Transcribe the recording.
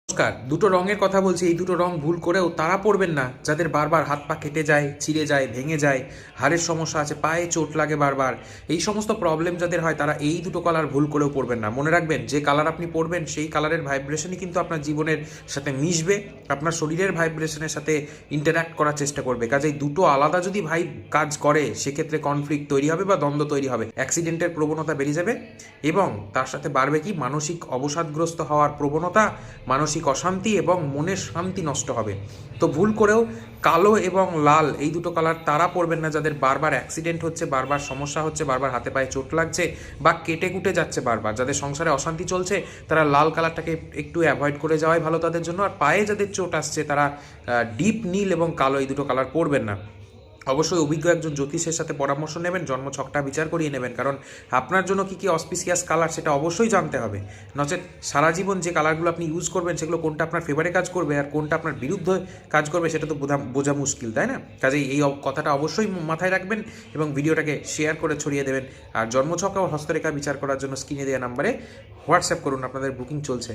নমস্কার। দুটো রঙের কথা বলছি। এই দুটো রং ভুল করেও তারা পরবেন না যাদের বারবার হাত পা কেটে যায়, চিড়ে যায়, ভেঙে যায়, হাড়ের সমস্যা আছে, পায়ে চোট লাগে বারবার। এই সমস্ত প্রবলেম যাদের হয় তারা এই দুটো কালার ভুল করেও পরবেন না। মনে রাখবেন, যে কালার আপনি পরবেন সেই কালারের ভাইব্রেশনই কিন্তু আপনার জীবনের সাথে মিশবে, আপনার শরীরের ভাইব্রেশনের সাথে ইন্টারঅ্যাক্ট করার চেষ্টা করবে। কাজেই দুটো আলাদা যদি ভাইব কাজ করে সেক্ষেত্রে কনফ্লিক্ট তৈরি হবে বা দ্বন্দ্ব তৈরি হবে, অ্যাক্সিডেন্টের প্রবণতা বেড়ে যাবে এবং তার সাথে বাড়বে কি মানসিক অবসাদগ্রস্ত হওয়ার প্রবণতা, মানসিক অশান্তি এবং মনের শান্তি নষ্ট হবে। তো ভুল করেও কালো এবং লাল এই দুটো কালার তারা পরবেন না যাদের বারবার অ্যাক্সিডেন্ট হচ্ছে, বারবার সমস্যা হচ্ছে, বারবার হাতে পায়ে চোট লাগছে বা কেটে কুটে যাচ্ছে বারবার। যাদের সংসারে অশান্তি চলছে তারা লাল কালারটাকে একটু অ্যাভয়েড করে যাওয়াই ভালো তাদের জন্য। আর পায়ে যাদের চোট আসছে তারা ডিপ নীল এবং কালো এই দুটো কালার পরবেন না। অবশ্যই অভিজ্ঞ একজন জ্যোতিষের সাথে পরামর্শ নেবেন, জন্মছকটা বিচার করিয়ে নেবেন, কারণ আপনার জন্য কী কী অসপিসিয়াস কালার সেটা অবশ্যই জানতে হবে। নচেত সারা জীবন যে কালারগুলো আপনি ইউজ করবেন সেগুলো কোনটা আপনার ফেভারে কাজ করবে আর কোনটা আপনার বিরুদ্ধে কাজ করবে সেটা তো বোঝা মুশকিল, তাই না? কাজেই এই কথাটা অবশ্যই মাথায় রাখবেন এবং ভিডিওটাকে শেয়ার করে ছড়িয়ে দেবেন। আর জন্মছক ও হস্তরেখা বিচার করার জন্য স্ক্রিনে দেওয়া নাম্বারে হোয়াটসঅ্যাপ করুন, আপনাদের বুকিং চলছে।